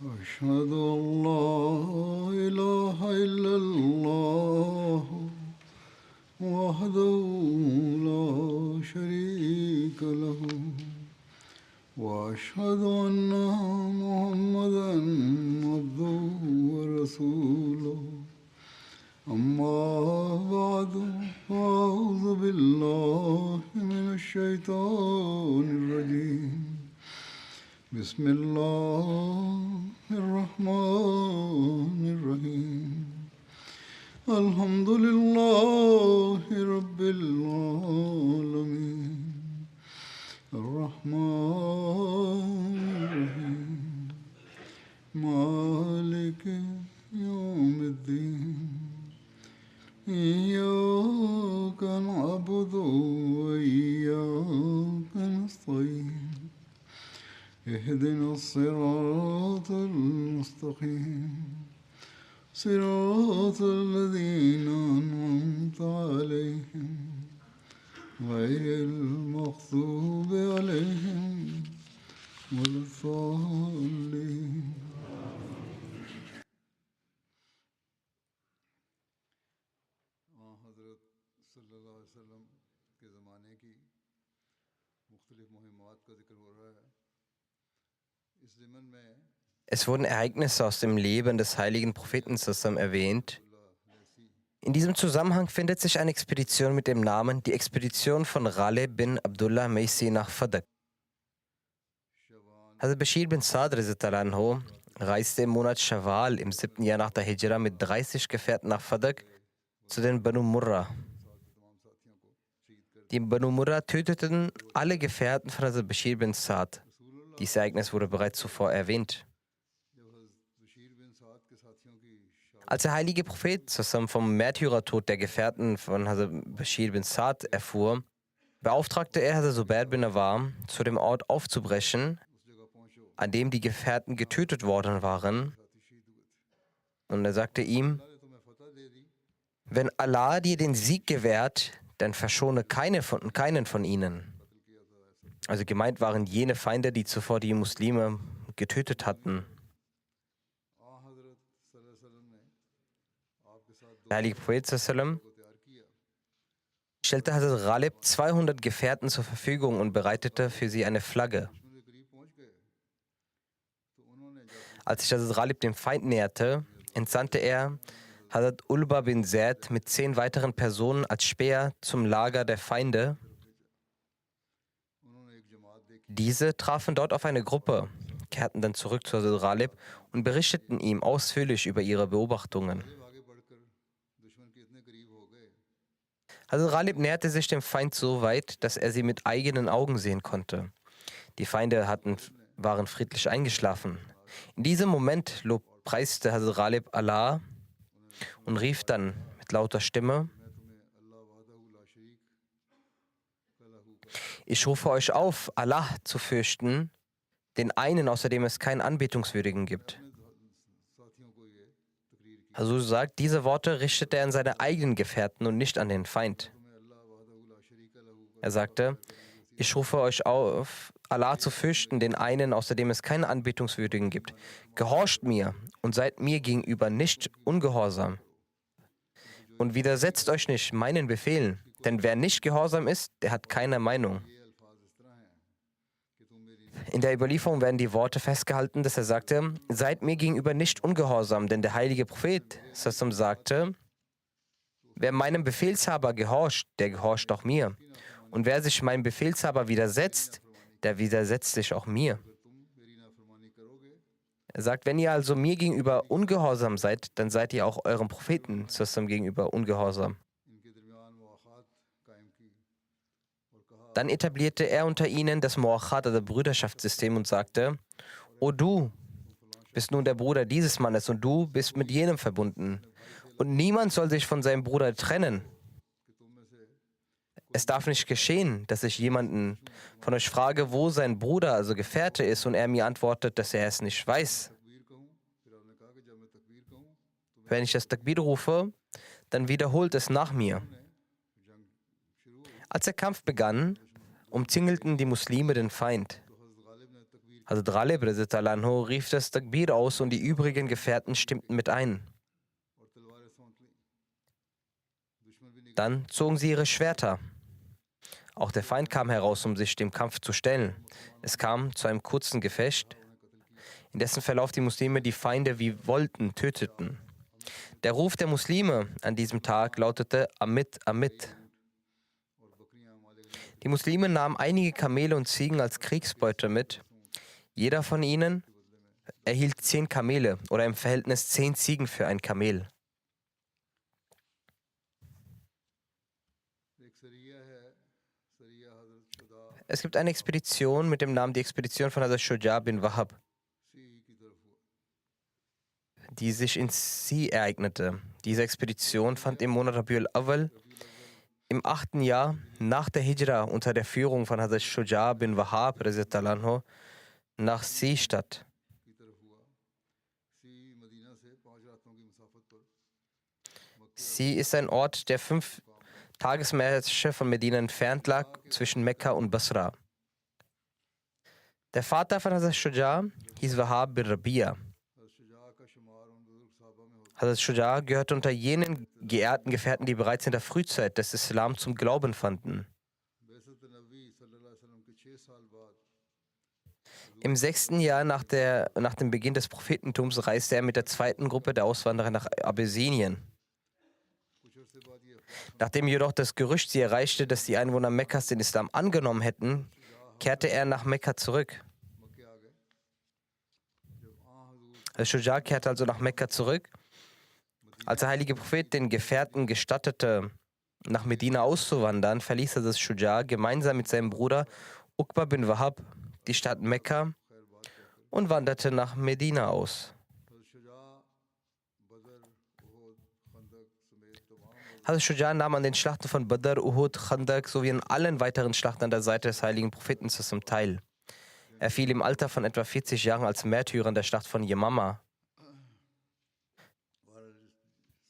أشهد أن لا إله إلا الله وحده لا شريك له وأشهد أن محمدا عبده ورسوله أما بعد فأعوذ بالله من الشيطان الرجيم بسم الله الرحمن الرحيم الحمد لله رب العالمين الرحمن الرحيم مالك يوم الدين إياك نعبد وإياك نستعين اهدنا الصراط المستقيم صراط الذين أنعمت عليهم غير المغضوب عليهم ولا الضالين حضرت صلی اللہ علیہ وسلم کے زمانے کی مختلف مہمات کا ذکر ہو رہا ہے اس ضمن میں Es wurden Ereignisse aus dem Leben des heiligen Propheten zusammen erwähnt. In diesem Zusammenhang findet sich eine Expedition mit dem Namen die Expedition von Ghalib bin Abdullah Maisi nach Fadak. Hazrat Bashir bin Sa'd anhu reiste im Monat Shawwal im 7. Jahr nach der Hijra mit 30 Gefährten nach Fadak zu den Banu Murrah. Die Banu Murrah töteten alle Gefährten von Hazrat Bashir bin Sa'd. Dieses Ereignis wurde bereits zuvor erwähnt. Als der heilige Prophet zusammen vom Märtyrertod der Gefährten von Hazrat Bashir bin Sa'd erfuhr, beauftragte er Hazrat Zubair bin Awam, zu dem Ort aufzubrechen, an dem die Gefährten getötet worden waren. Und er sagte ihm: Wenn Allah dir den Sieg gewährt, dann verschone keinen von ihnen. Also gemeint waren jene Feinde, die zuvor die Muslime getötet hatten. Der heilige Prophet stellte Hazrat Ghalib 200 Gefährten zur Verfügung und bereitete für sie eine Flagge. Als sich Hazrat Ghalib dem Feind näherte, entsandte er Hazrat Ulba bin Zaid mit 10 weiteren Personen als Späher zum Lager der Feinde. Diese trafen dort auf eine Gruppe, kehrten dann zurück zu Hazrat Ghalib und berichteten ihm ausführlich über ihre Beobachtungen. Hazrat Ghalib näherte sich dem Feind so weit, dass er sie mit eigenen Augen sehen konnte. Die Feinde waren friedlich eingeschlafen. In diesem Moment lobpreiste Hazrat Ghalib Allah und rief dann mit lauter Stimme: Ich rufe euch auf, Allah zu fürchten, den einen, außer dem es keinen Anbetungswürdigen gibt. Hazur sagt, diese Worte richtete er an seine eigenen Gefährten und nicht an den Feind. Er sagte: Ich rufe euch auf, Allah zu fürchten, den einen, außer dem es keinen Anbetungswürdigen gibt. Gehorcht mir und seid mir gegenüber nicht ungehorsam. Und widersetzt euch nicht meinen Befehlen, denn wer nicht gehorsam ist, der hat keine Meinung. In der Überlieferung werden die Worte festgehalten, dass er sagte: Seid mir gegenüber nicht ungehorsam, denn der heilige Prophet sagte: Wer meinem Befehlshaber gehorcht, der gehorcht auch mir. Und wer sich meinem Befehlshaber widersetzt, der widersetzt sich auch mir. Er sagt, wenn ihr also mir gegenüber ungehorsam seid, dann seid ihr auch eurem Propheten gegenüber ungehorsam. Dann etablierte er unter ihnen das Mu'akhat, also Brüderschaftssystem, und sagte: O du bist nun der Bruder dieses Mannes und du bist mit jenem verbunden. Und niemand soll sich von seinem Bruder trennen. Es darf nicht geschehen, dass ich jemanden von euch frage, wo sein Bruder, also Gefährte, ist, und er mir antwortet, dass er es nicht weiß. Wenn ich das Takbir rufe, dann wiederholt es nach mir. Als der Kampf begann, umzingelten die Muslime den Feind. Hazrat Ghalib radiallahu anhu rief das Takbir aus und die übrigen Gefährten stimmten mit ein. और तलवारें सौंप लीं। दुश्मन भी निकल Dann zogen sie ihre Schwerter. Auch der Feind kam heraus, um sich dem Kampf zu stellen. Es kam zu einem kurzen Gefecht, in dessen Verlauf die Muslime die Feinde wie wollten töteten. Der Ruf der Muslime an diesem Tag lautete Amit, Amit. और बकरियां मालिक ने Die Muslime nahmen einige Kamele und Ziegen als Kriegsbeute mit. Jeder von ihnen erhielt 10 Kamele oder im Verhältnis 10 Ziegen für ein Kamel. एक सरिया है, सरिया हजरत शुदा Es gibt eine Expedition mit dem Namen die Expedition von Hazrat Shuja bin Wahab, सी की तरफ हुआ। die sich in Si ereignete. Diese Expedition fand im Monat Rabiul Awwal im 8. Jahr nach der Hijra unter der Führung von Hazrat Shuja bin Wahab radiallahu anhu nach Si statt. की तरफ हुआ। सी मदीना से 5 रातों की मुसाफत पर Si ist ein Ort, der 5 Tagesmärsche von Medina entfernt lag, zwischen Mekka und Basra. Der Vater von Hazrat Shuja hieß Wahab bin Rabia. हजरत शुजा का शुमार उन बुजुर्ग साहबा में होता Hazrat Shuja gehörte unter jenen geehrten Gefährten, die bereits in der Frühzeit des Islam zum Glauben fanden. बेसत नबी सल्लल्लाहु अलैहि वसल्लम के 6 साल बाद Im 6. Jahr nach dem Beginn des Prophetentums reiste er mit der zweiten Gruppe der Auswanderer nach Abyssinien. कुछ अरसे बाद ये अफवाह Nachdem jedoch das Gerücht sie erreichte, dass die Einwohner Mekkas den Islam angenommen hätten, kehrte er nach Mekka zurück. मक्के आ गए। जब हजूर Hazrat Shuja kehrte also nach Mekka zurück. Als der heilige Prophet den Gefährten gestattete, nach Medina auszuwandern, verließ Hazrat Shuja gemeinsam mit seinem Bruder Uqba bin Wahab die Stadt Mekka खैर बात कहकर und wanderte nach Medina aus. हजरत शुजा बदर उहद खंदक समेत तमाम Hazrat Shuja nahm an den Schlachten von Badr, Uhud, Khandak sowie an allen weiteren Schlachten an der Seite des heiligen Propheten zum Teil. Er fiel im Alter von etwa 40 Jahren als Märtyrer in der Schlacht von Yamama.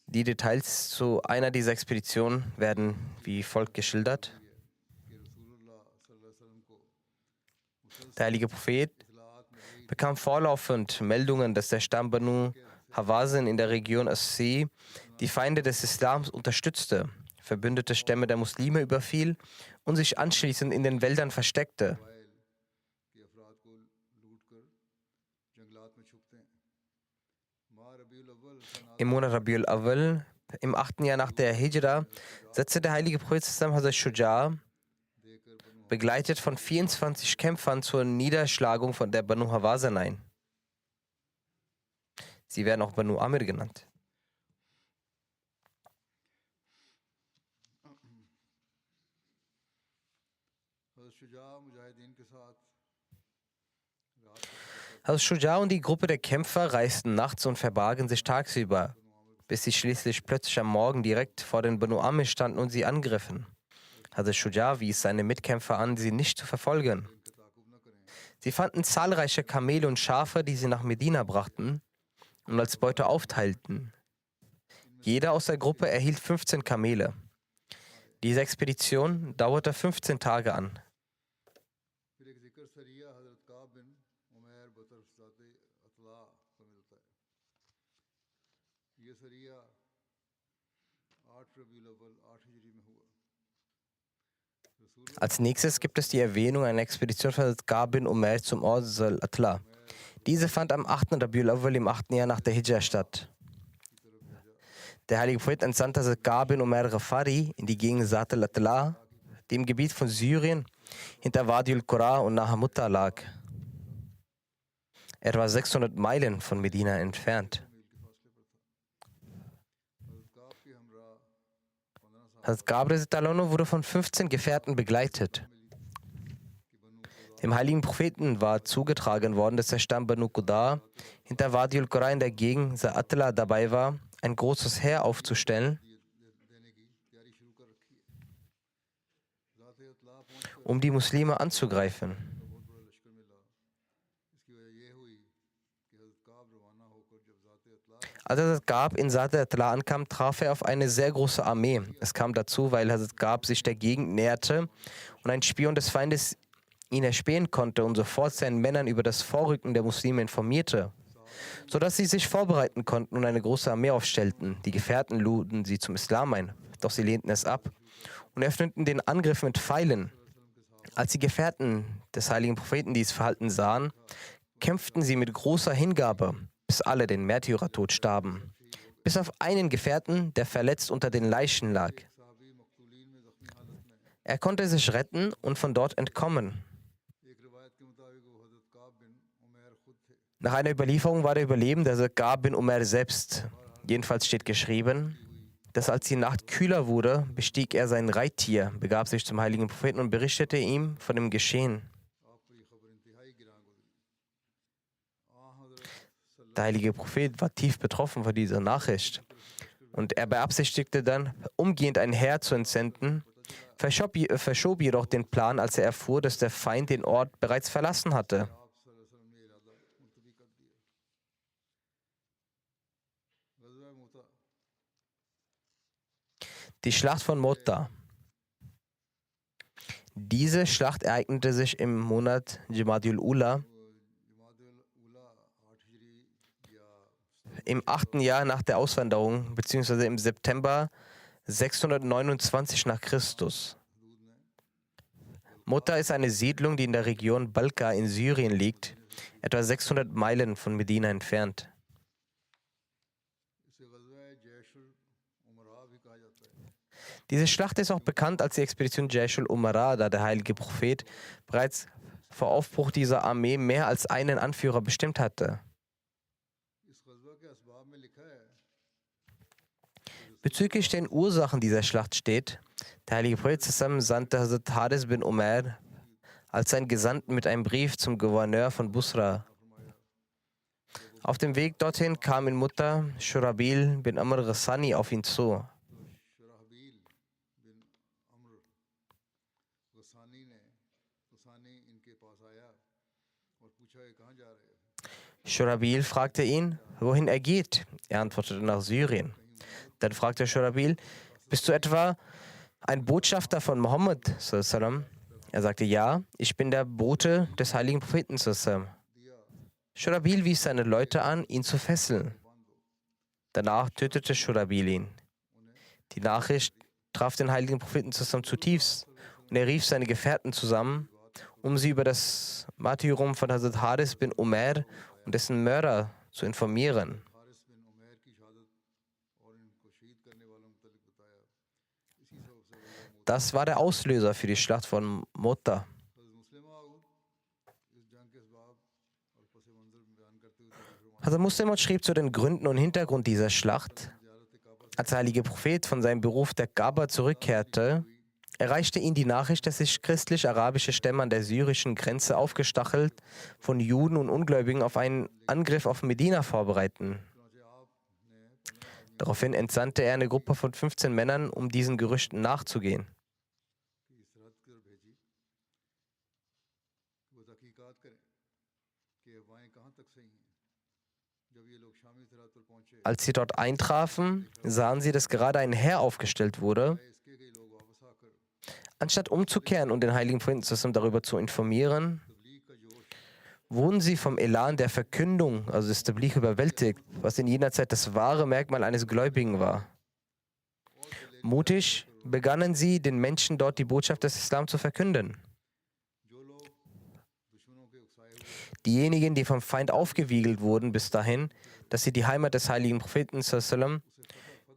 Die Details zu einer dieser Expeditionen werden wie folgt geschildert. कि रसूलुल्लाह सल्लल्लाहु अलैहि वसल्लम को Der heilige Prophet इतलात मिली bekam vorlaufend Meldungen, dass der Stamm Banu Hawazin in der Region As-Si die Feinde des Islams unterstützte, verbündete Stämme der Muslime überfiel und sich anschließend in den Wäldern versteckte. कि अफराद को लूट कर जंगलात में छुपते हैं। माह रबीउल अव्वल सन Im Monat Rabiul Awwal, im 8. Jahr nach der Hijra, setzte der heilige Prophet Hazrat Shuja, देकर बनु begleitet von 24 Kämpfern, zur Niederschlagung von der Banu Hawazin ein. Sie werden auch Banu Amir genannt. हजरत शुजा मुजाहिदीन के साथ रात को Hazrat Shuja und die Gruppe der Kämpfer reisten nachts und verbargen sich tagsüber, bis sie schließlich plötzlich am Morgen direkt vor den Banu Amir standen und sie angriffen. Hazrat Shuja wies seine Mitkämpfer an, sie nicht zu verfolgen. इनका ताकुब न करें। Sie fanden zahlreiche Kamele und Schafe, die sie nach Medina brachten und als Beute aufteilten. Jeder aus der Gruppe erhielt 15 Kamele. Diese Expedition dauerte 15 Tage an. फिर एक जिक्र सरिया हजरत काब बिन उमैर बतरफ ज़ाते अतला का मिलता है। ये सरिया 8 रबीउल अव्वल 8 हिजरी में हुआ। रसूल Als nächstes gibt es die Erwähnung einer Expedition von Gab bin Umayr zum Ort Zal-Atla. Diese fand am 8. Rabiul Awwal im 8. Jahr nach der Hijra statt. Der heilige Prophet entsandte Hazrat Gab bin Umayr Ghafari in die Gegend Zat al-Atla, die im Gebiet von Syrien hinter Wadi al-Qura und nahe Mutta lag. Etwa 600 Meilen von Medina entfernt. मील के फासले पर था। हजरत काब के हमरा 15 साल Hazrat Gab wurde von 15 Gefährten begleitet. कि बनु Dem heiligen Propheten war zugetragen worden, dass der Stamm Banu Qudar hinter Wadi al-Qura in der Gegend Sa'atla dabei war, ein großes Heer aufzustellen, देने की तैयारी शुरू कर रखी है। ज़ाते अतला पहुंचकर um die Muslime anzugreifen. बहुत बड़ा लश्कर मिला। इसकी वजह ये हुई कि हजरत काब रवाना होकर जब ज़ाते अतला Als Hazrat Gab in Zat al-Atla ankam, traf er auf eine sehr große Armee. Es kam dazu, weil Hazrat Gab sich der Gegend näherte und ein Spion des Feindes ihn erspähen konnte und sofort seinen Männern über das Vorrücken der Muslime informierte, sodass sie sich vorbereiten konnten und eine große Armee aufstellten. Die Gefährten luden sie zum Islam ein, doch sie lehnten es ab und öffneten den Angriff mit Pfeilen. Als die Gefährten des heiligen Propheten dieses Verhalten sahen, kämpften sie mit großer Hingabe, bis alle den Märtyrertod starben. Bis auf einen Gefährten, der verletzt unter den Leichen lag. Er konnte sich retten und von dort entkommen. Nach einer Überlieferung war der Überlebende Ka'b bin Umair selbst. Jedenfalls steht geschrieben, dass als die Nacht kühler wurde, bestieg er sein Reittier, begab sich zum heiligen Propheten und berichtete ihm von dem Geschehen. Der heilige Prophet war tief betroffen von dieser Nachricht und er beabsichtigte dann, umgehend ein Heer zu entsenden, verschob jedoch den Plan, als er erfuhr, dass der Feind den Ort bereits verlassen hatte. Die Schlacht von Mu'tah. Diese Schlacht ereignete sich im Monat Jamadil Ula, im 8. Jahr nach der Auswanderung, beziehungsweise im September 629 nach Christus. Mu'tah ist eine Siedlung, die in der Region Balqa in Syrien liegt, etwa 600 Meilen von Medina entfernt. Diese Schlacht ist auch bekannt als die Expedition Jaysh al-Umara, da der heilige Prophet bereits vor Aufbruch dieser Armee mehr als einen Anführer bestimmt hatte. Bezüglich den Ursachen dieser Schlacht steht, der heilige Prophet sandte Hazrat Haris bin Umair als sein Gesandten mit einem Brief zum Gouverneur von Busra. Auf dem Weg dorthin kam in Mu'tah Shurabil bin Amr Ghassani auf ihn zu. Shurabil fragte ihn, wohin er geht. Er antwortete nach Syrien. Dann fragte Shurabil, bist du etwa ein Botschafter von Mohammed? Er sagte, ja, ich bin der Bote des heiligen Propheten. Shurabil wies seine Leute an, ihn zu fesseln. Danach tötete Shurabil ihn. Die Nachricht traf den heiligen Propheten zutiefst und er rief seine Gefährten zusammen, um sie über das Martyrium von Hazrat Haris bin Umair und dessen Mörder zu informieren. Das war der Auslöser für die Schlacht von Mu'tah. Hazrat Muslim schrieb zu den Gründen und Hintergrund dieser Schlacht. Als der heilige Prophet von seinem Beruf der Kaaba zurückkehrte, erreichte ihn die Nachricht, dass sich christlich-arabische Stämme an der syrischen Grenze aufgestachelt von Juden und Ungläubigen auf einen Angriff auf Medina vorbereiten. Daraufhin entsandte er eine Gruppe von 15 Männern, um diesen Gerüchten nachzugehen. Als sie dort eintrafen, sahen sie, dass gerade ein Heer aufgestellt wurde. Anstatt umzukehren und den heiligen Propheten darüber zu informieren, wurden sie vom Elan der Verkündung, also des Tabligh, überwältigt, was in jener Zeit das wahre Merkmal eines Gläubigen war. Mutig begannen sie, den Menschen dort die Botschaft des Islam zu verkünden. Diejenigen, die vom Feind aufgewiegelt wurden bis dahin, dass sie die Heimat des heiligen Propheten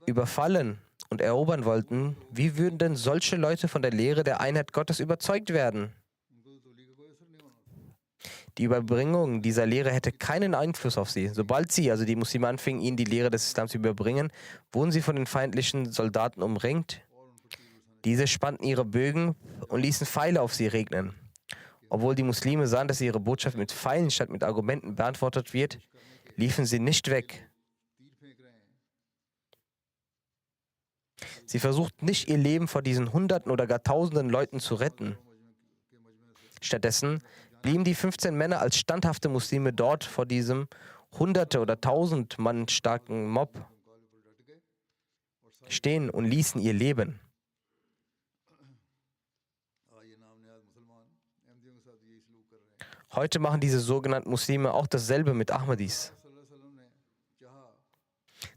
überfallen und erobern wollten, wie würden denn solche Leute von der Lehre der Einheit Gottes überzeugt werden? Die Überbringung dieser Lehre hätte keinen Einfluss auf sie. Sobald sie, also die Muslime, anfingen, ihnen die Lehre des Islams zu überbringen, wurden sie von den feindlichen Soldaten umringt. Diese spannten ihre Bögen und ließen Pfeile auf sie regnen. Obwohl die Muslime sahen, dass ihre Botschaft mit Pfeilen statt mit Argumenten beantwortet wird, liefen sie nicht weg. Sie versuchten nicht, ihr Leben vor diesen Hunderten oder gar Tausenden Leuten zu retten. Stattdessen blieben die 15 Männer als standhafte Muslime dort vor diesem Hunderte oder 1000 Mann starken Mob stehen und ließen ihr Leben. Heute machen diese sogenannten Muslime auch dasselbe mit Ahmadis.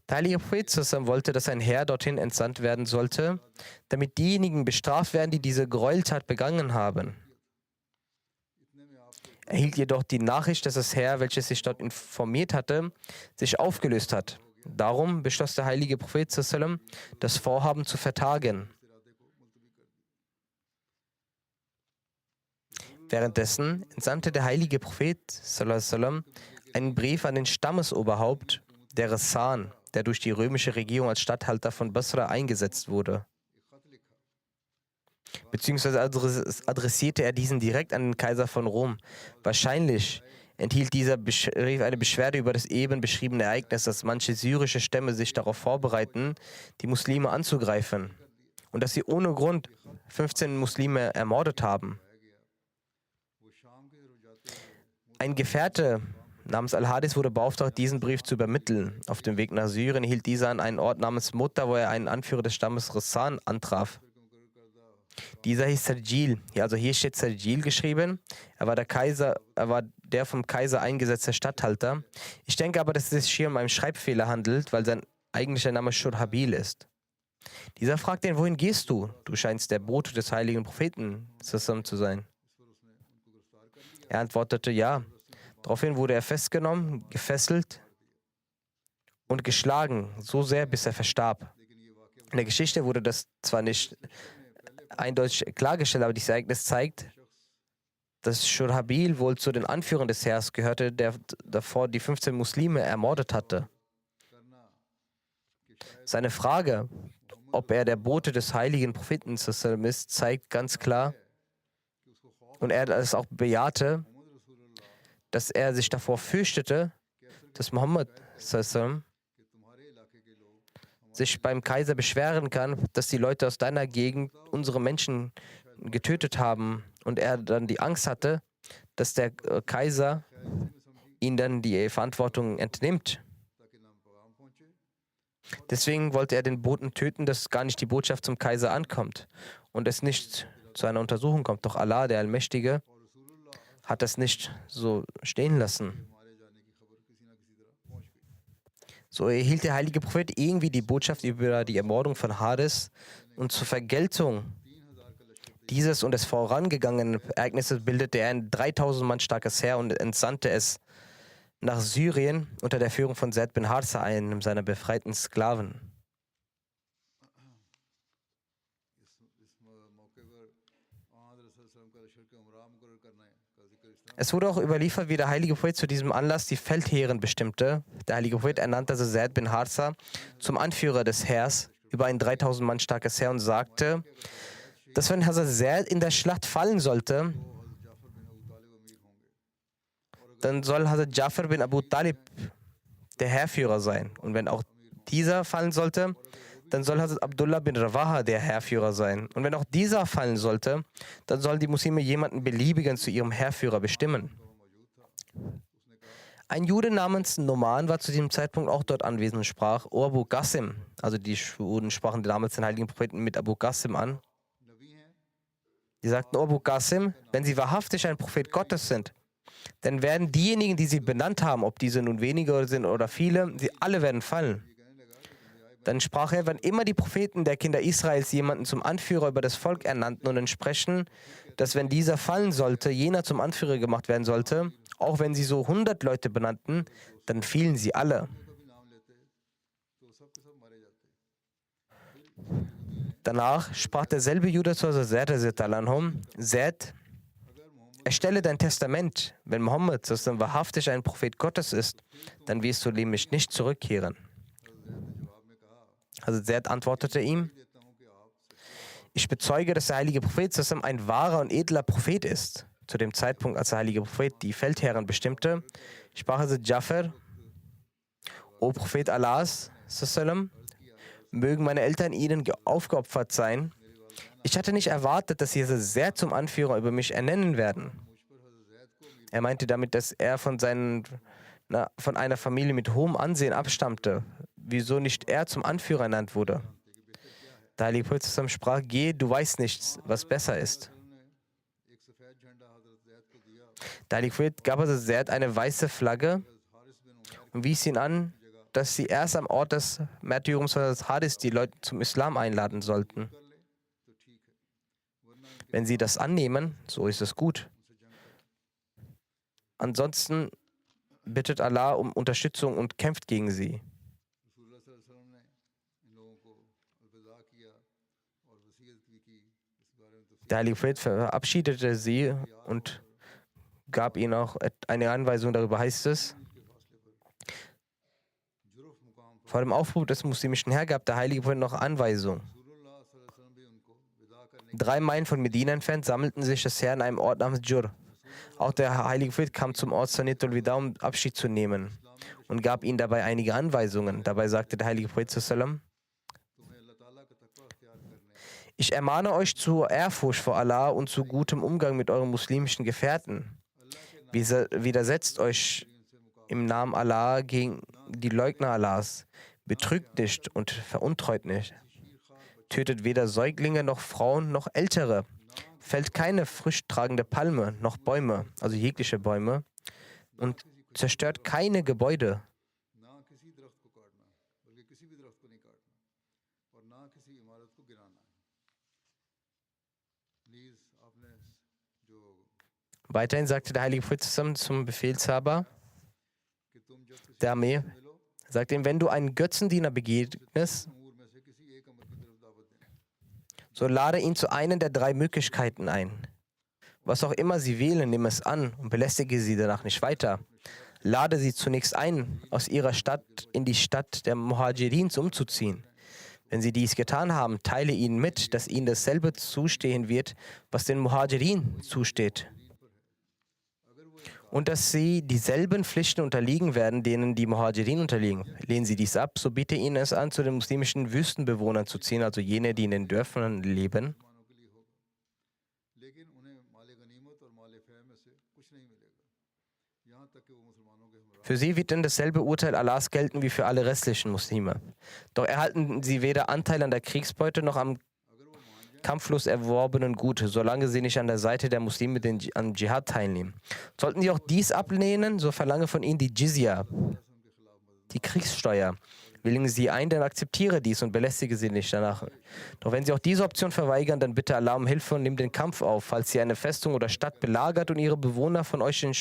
Der heilige Prophet sallallahu wollte, dass ein Herr dorthin entsandt werden sollte, damit diejenigen bestraft werden, die diese Gräueltat begangen haben. Er erhielt jedoch die Nachricht, dass das Heer, welches sich dort informiert hatte, sich aufgelöst hat. Darum beschloss der heilige Prophet sallallahu das Vorhaben zu vertagen. Währenddessen entsandte der heilige Prophet sallallahu einen Brief an den Stammesoberhaupt der Ghassan, der durch die römische Regierung als Statthalter von Basra eingesetzt wurde. Beziehungsweise adressierte er diesen direkt an den Kaiser von Rom. Wahrscheinlich enthielt dieser Brief eine Beschwerde über das eben beschriebene Ereignis, dass manche syrische Stämme sich darauf vorbereiten, die Muslime anzugreifen und dass sie ohne Grund 15 Muslime ermordet haben. Ein Gefährte namens Al-Hadis wurde beauftragt, diesen Brief zu übermitteln. Auf dem Weg nach Syrien hielt dieser an einen Ort namens Mutta, wo er einen Anführer des Stammes Ghassan antraf. Dieser hieß Sarjil. Also hier steht Sarjil geschrieben. Er war der vom Kaiser eingesetzte Statthalter. Ich denke aber, dass es sich hier um einen Schreibfehler handelt, weil sein eigentlicher Name Shurhabil ist. Dieser fragt ihn, wohin gehst du? Du scheinst der Bote des heiligen Propheten zusammen zu sein. Er antwortete, ja. Daraufhin wurde er festgenommen, gefesselt und geschlagen, so sehr, bis er verstarb. In der Geschichte wurde das zwar nicht eindeutig klargestellt, aber dieses Ereignis zeigt, dass Shurhabil wohl zu den Anführern des Heers gehörte, der davor die 15 Muslime ermordet hatte. Seine Frage, ob er der Bote des heiligen Propheten ist, zeigt ganz klar, und er es auch bejahte, dass er sich davor fürchtete, dass Muhammad sich beim Kaiser beschweren kann, dass die Leute aus deiner Gegend unsere Menschen getötet haben, und er dann die Angst hatte, dass der Kaiser ihm dann die Verantwortung entnimmt. Deswegen wollte er den Boten töten, dass gar nicht die Botschaft zum Kaiser ankommt und es nicht zu einer Untersuchung kommt. Doch Allah, der Allmächtige, hat das nicht so stehen lassen. So erhielt der heilige Prophet irgendwie die Botschaft über die Ermordung von Hadis, und zur Vergeltung dieses und des vorangegangenen Ereignisses bildete er ein 3000 Mann starkes Heer und entsandte es nach Syrien unter der Führung von Zaid bin Harsa, einem seiner befreiten Sklaven. Es wurde auch überliefert, wie der heilige Prophet zu diesem Anlass die Feldherren bestimmte. Der heilige Prophet ernannte also Zaid bin Harsa zum Anführer des Heers über ein 3000 Mann starkes Heer und sagte, dass wenn Hazrat Zaid in der Schlacht fallen sollte, dann soll Hazrat Jafar bin Abu Talib der Heerführer sein. Und wenn auch dieser fallen sollte, dann soll Hazrat Abdullah bin Rawaha der Heerführer sein. Und wenn auch dieser fallen sollte, dann sollen die Muslime jemanden beliebigen zu ihrem Heerführer bestimmen. Ein Jude namens Noman war zu diesem Zeitpunkt auch dort anwesend und sprach, O Abu Qasim, also die Juden sprachen damals den heiligen Propheten mit Abu Qasim an. Die sagten, O Abu Qasim, wenn sie wahrhaftig ein Prophet Gottes sind, dann werden diejenigen, die sie benannt haben, ob diese nun weniger sind oder viele, sie alle werden fallen. Dann sprach er, wann immer die Propheten der Kinder Israels jemanden zum Anführer über das Volk ernannten und entsprechen, dass wenn dieser fallen sollte, jener zum Anführer gemacht werden sollte, auch wenn sie so 100 Leute benannten, dann fielen sie alle. Danach sprach derselbe Jude zu Zaid, Zaid, erstelle dein Testament. Wenn Mohammed wahrhaftig ein Prophet Gottes ist, dann wirst du nämlich nicht zurückkehren. Also Zaid antwortete ihm, ich bezeuge, dass der heilige Prophet ein wahrer und edler Prophet ist. Zu dem Zeitpunkt, als der heilige Prophet die Feldherren bestimmte, sprach Hazrat Jafar, O Prophet Allahs, mögen meine Eltern ihnen aufgeopfert sein. Ich hatte nicht erwartet, dass sie sehr zum Anführer über mich ernennen werden. Er meinte damit, dass er von einer Familie mit hohem Ansehen abstammte. Wieso nicht er zum Anführer ernannt wurde? Der heilige Prophet sprach, geh, du weißt nicht, was besser ist. Der heilige Prophet gab also Zerd eine weiße Flagge und wies ihn an, dass sie erst am Ort des Märtyrums von Hadis die Leute zum Islam einladen sollten. Wenn sie das annehmen, so ist es gut. Ansonsten bittet Allah um Unterstützung und kämpft gegen sie. Der heilige Prophet verabschiedete sie und gab ihnen auch eine Anweisung, darüber heißt es: Vor dem Aufbruch des muslimischen Heer gab der heilige Prophet noch Anweisung. 3 Meilen von Medina entfernt sammelten sich das Heer an einem Ort namens Jur. Auch der heilige Prophet kam zum Ort Sanitul Wida, um Abschied zu nehmen, und gab ihnen dabei einige Anweisungen. Dabei sagte der heilige Prophet sallam: Ich ermahne euch zur Ehrfurcht vor Allah und zu gutem Umgang mit euren muslimischen Gefährten. Widersetzt euch im Namen Allah gegen die Leugner Allahs. Betrügt nicht und veruntreut nicht. Tötet weder Säuglinge noch Frauen noch Ältere. Fällt keine früchttragende Palme noch Bäume, also jegliche Bäume, und zerstört keine Gebäude. Weiterhin sagte der heilige Prophet zum Befehlshaber der Armee, sagt ihm, wenn du einen Götzendiener begegnest, so lade ihn zu einer der 3 Möglichkeiten ein. Was auch immer sie wählen, nimm es an und belästige sie danach nicht weiter. Lade sie zunächst ein, aus ihrer Stadt in die Stadt der Muhajirins umzuziehen. Wenn sie dies getan haben, teile ihnen mit, dass ihnen dasselbe zustehen wird, was den Muhajirin zusteht. Und dass sie dieselben Pflichten unterliegen werden, denen die Muhajirin unterliegen. Lehnen sie dies ab, so biete ihnen es an, zu den muslimischen Wüstenbewohnern zu ziehen, also jene, die in den Dörfern leben. Für sie wird dann dasselbe Urteil Allahs gelten wie für alle restlichen Muslime. Doch erhalten sie weder Anteil an der Kriegsbeute noch am kampflos erworbenen Gut, solange sie nicht an der Seite der Muslime am Dschihad teilnehmen. Sollten sie auch dies ablehnen, so verlange von ihnen die Jizya, die Kriegssteuer. Willigen sie ein, dann akzeptiere dies und belästige sie nicht danach. Doch wenn sie auch diese Option verweigern, dann bitte Allah um Hilfe und nimm den Kampf auf, falls sie eine Festung oder Stadt belagert und ihre Bewohner von euch den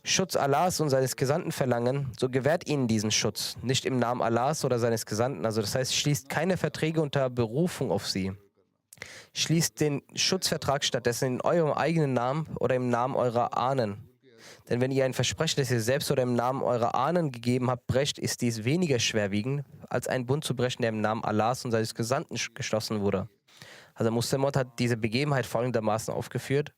Schutz Allahs und seines Gesandten verlangen, so gewährt ihnen diesen Schutz, nicht im Namen Allahs oder seines Gesandten. Also das heißt, schließt keine Verträge unter Berufung auf sie. Schließt den Schutzvertrag stattdessen in eurem eigenen Namen oder im Namen eurer Ahnen. Denn wenn ihr ein Versprechen, das ihr selbst oder im Namen eurer Ahnen gegeben habt, brecht, ist dies weniger schwerwiegend, als einen Bund zu brechen, der im Namen Allahs und seines Gesandten geschlossen wurde. Also Muslim hat diese Begebenheit folgendermaßen aufgeführt.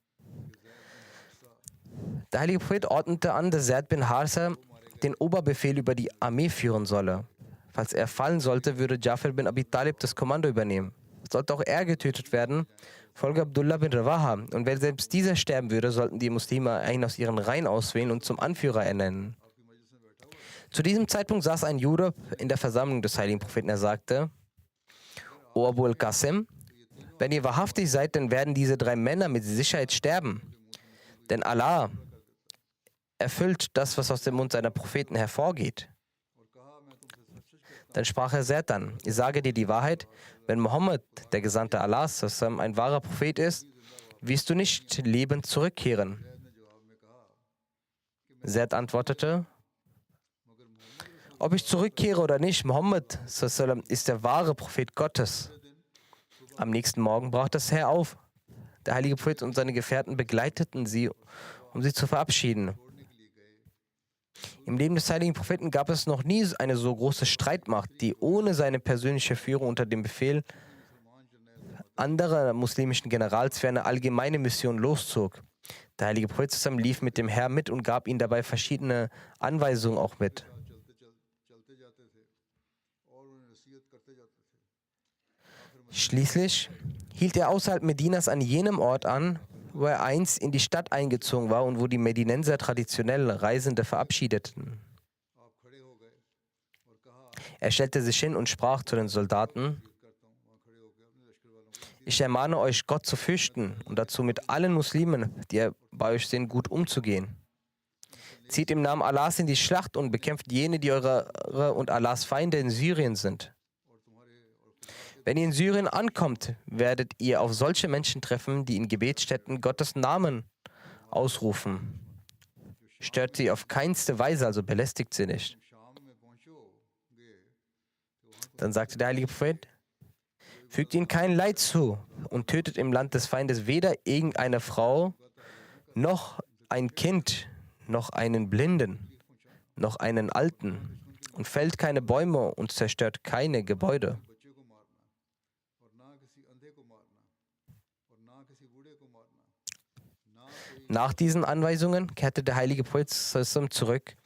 Der heilige Prophet ordnete an, dass Zaid bin Harsa den Oberbefehl über die Armee führen solle. Falls er fallen sollte, würde Jafar bin Abi Talib das Kommando übernehmen. Sollte auch er getötet werden, folge Abdullah bin Rawaha. Und wenn selbst dieser sterben würde, sollten die Muslime einen aus ihren Reihen auswählen und zum Anführer ernennen. Zu diesem Zeitpunkt saß ein Jude in der Versammlung des heiligen Propheten. Er sagte: O Abu al-Qasim, wenn ihr wahrhaftig seid, dann werden diese 3 Männer mit Sicherheit sterben. Denn Allah erfüllt das, was aus dem Mund seiner Propheten hervorgeht. Dann sprach er sehr dann: Ich sage dir die Wahrheit, wenn Mohammed, der Gesandte Allahs, ein wahrer Prophet ist, wirst du nicht lebend zurückkehren. Zaid antwortete: Ob ich zurückkehre oder nicht, Mohammed ist der wahre Prophet Gottes. Am nächsten Morgen brach das Heer auf. Der heilige Prophet und seine Gefährten begleiteten sie, um sie zu verabschieden. Im Leben des heiligen Propheten gab es noch nie eine so große Streitmacht, die ohne seine persönliche Führung unter dem Befehl anderer muslimischen Generals für eine allgemeine Mission loszog. Der heilige Prophet lief mit dem Herr mit und gab ihnen dabei verschiedene Anweisungen auch mit. Schließlich hielt er außerhalb Medinas an jenem Ort an, wo er einst in die Stadt eingezogen war und wo die Medinenser traditionell Reisende verabschiedeten. Er stellte sich hin und sprach zu den Soldaten: Ich ermahne euch, Gott zu fürchten und dazu mit allen Muslimen, die bei euch sind, gut umzugehen. Zieht im Namen Allahs in die Schlacht und bekämpft jene, die eure und Allahs Feinde in Syrien sind. Wenn ihr in Syrien ankommt, werdet ihr auf solche Menschen treffen, die in Gebetsstätten Gottes Namen ausrufen. Stört sie auf keinste Weise, also belästigt sie nicht. Dann sagte der heilige Prophet, fügt ihnen kein Leid zu und tötet im Land des Feindes weder irgendeine Frau, noch ein Kind, noch einen Blinden, noch einen Alten und fällt keine Bäume und zerstört keine Gebäude. Nach diesen Anweisungen kehrte der heilige Prophet zurück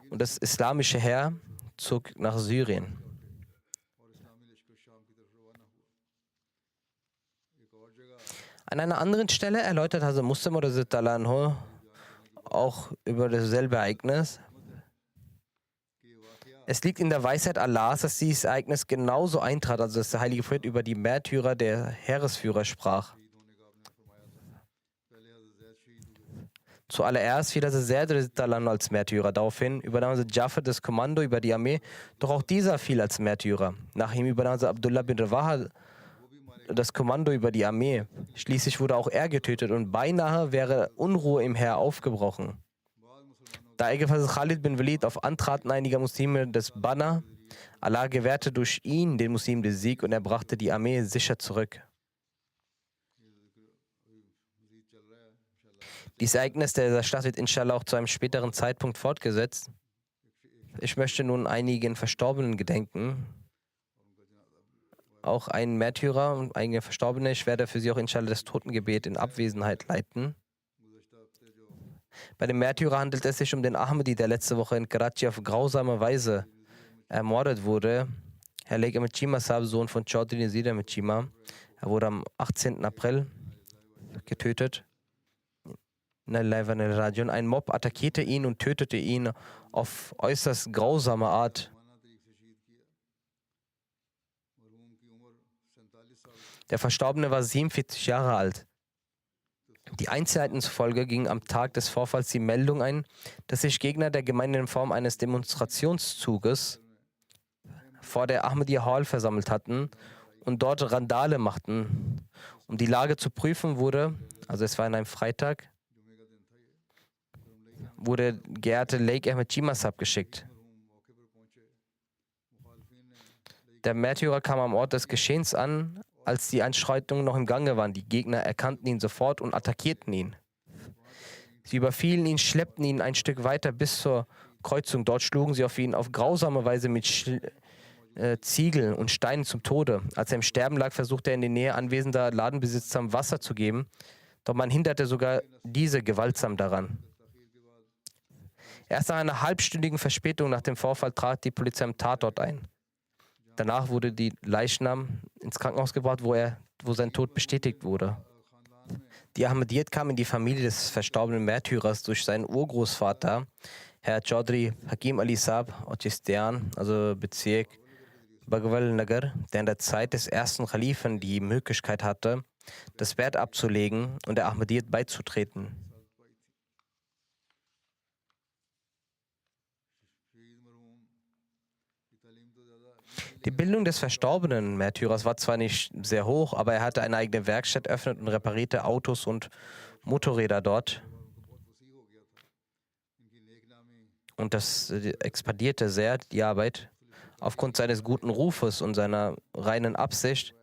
und das islamische Heer zog nach Syrien. An einer anderen Stelle erläutert Hazrat Muslim oder auch über dasselbe Ereignis. Es liegt in der Weisheit Allahs, dass dieses Ereignis genauso eintrat, also dass der heilige Prophet über die Märtyrer der Heeresführer sprach. Zuallererst fiel Hazrat Zaid als Märtyrer. Daraufhin übernahm Hazrat Jafar das Kommando über die Armee, doch auch dieser fiel als Märtyrer. Nach ihm übernahm Hazrat Abdullah bin Rawaha das Kommando über die Armee. Schließlich wurde auch er getötet und beinahe wäre Unruhe im Heer aufgebrochen. Da ebenfalls Khalid bin Walid auf Antraten einiger Muslime des Banner, Allah gewährte durch ihn den Muslimen den Sieg und er brachte die Armee sicher zurück. Dieses Ereignis der Schlacht wird inshallah auch zu einem späteren Zeitpunkt fortgesetzt. Ich möchte nun einigen Verstorbenen gedenken. Auch ein Märtyrer und einige Verstorbene. Ich werde für sie auch inshallah das Totengebet in Abwesenheit leiten. Bei dem Märtyrer handelt es sich um den Ahmadi, der letzte Woche in Karachi auf grausame Weise ermordet wurde. Herr Lake Ahmed Chima Sahib, Sohn von Chaudhry Nazir Ahmed Chima. Er wurde am 18. April getötet. Ein Mob attackierte ihn und tötete ihn auf äußerst grausame Art. Der Verstorbene war 47 Jahre alt. Die Einzelheiten zufolge ging am Tag des Vorfalls die Meldung ein, dass sich Gegner der Gemeinde in Form eines Demonstrationszuges vor der Ahmadiyya Hall versammelt hatten und dort Randale machten. Um die Lage zu prüfen also es war an einem Freitag, wurde geehrte Lake Ahmed Chima Sahib geschickt. Der Märtyrer kam am Ort des Geschehens an, als die Einschreitungen noch im Gange waren. Die Gegner erkannten ihn sofort und attackierten ihn. Sie überfielen ihn, schleppten ihn ein Stück weiter bis zur Kreuzung. Dort schlugen sie auf ihn auf grausame Weise mit Ziegeln und Steinen zum Tode. Als er im Sterben lag, versuchte er in die Nähe anwesender Ladenbesitzer Wasser zu geben, doch man hinderte sogar diese gewaltsam daran. Erst nach einer halbstündigen Verspätung nach dem Vorfall trat die Polizei am Tatort ein. Danach wurde die Leichnam ins Krankenhaus gebracht, wo sein Tod bestätigt wurde. Die Ahmadiyyat kam in die Familie des verstorbenen Märtyrers durch seinen Urgroßvater, Herr Chaudhry Hakim Ali Sahib Ochistian, also Bezirk Bhagwal Nagar, der in der Zeit des ersten Khalifen die Möglichkeit hatte, das Wert abzulegen und der Ahmadiyyat beizutreten. Die Bildung des verstorbenen Märtyrers war zwar nicht sehr hoch, aber er hatte eine eigene Werkstatt eröffnet und reparierte Autos und Motorräder dort. Und das expandierte sehr, die Arbeit. Aufgrund seines guten Rufes und seiner reinen Absicht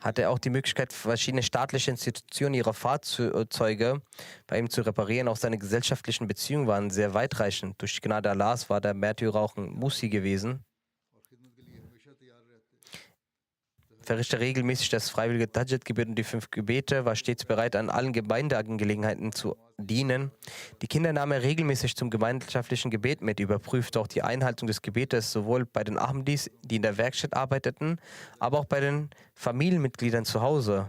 hatte er auch die Möglichkeit, verschiedene staatliche Institutionen ihre Fahrzeuge bei ihm zu reparieren. Auch seine gesellschaftlichen Beziehungen waren sehr weitreichend. Durch die Gnade Allahs war der Märtyrer auch ein Musi gewesen. Verrichtete regelmäßig das freiwillige Tahajjud-Gebet und die 5 Gebete, war stets bereit, an allen Gemeindeangelegenheiten zu dienen. Die Kinder nahm er regelmäßig zum gemeinschaftlichen Gebet mit, überprüfte auch die Einhaltung des Gebetes sowohl bei den Ahmadis, die in der Werkstatt arbeiteten, aber auch bei den Familienmitgliedern zu Hause.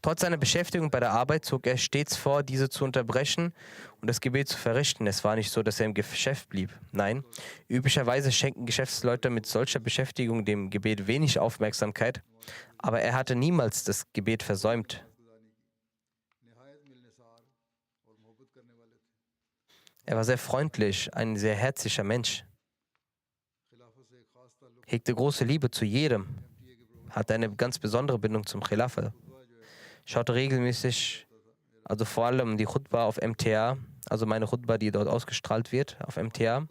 Trotz seiner Beschäftigung bei der Arbeit zog er stets vor, diese zu unterbrechen und das Gebet zu verrichten. Es war nicht so, dass er im Geschäft blieb. Nein, üblicherweise schenken Geschäftsleute mit solcher Beschäftigung dem Gebet wenig Aufmerksamkeit, aber er hatte niemals das Gebet versäumt. Er war sehr freundlich, ein sehr herzlicher Mensch, hegte große Liebe zu jedem, hatte eine ganz besondere Bindung zum Khilafah, schaute regelmäßig, also vor allem die Khutbah auf MTA, also meine Khutbah, die dort ausgestrahlt wird, auf MTA,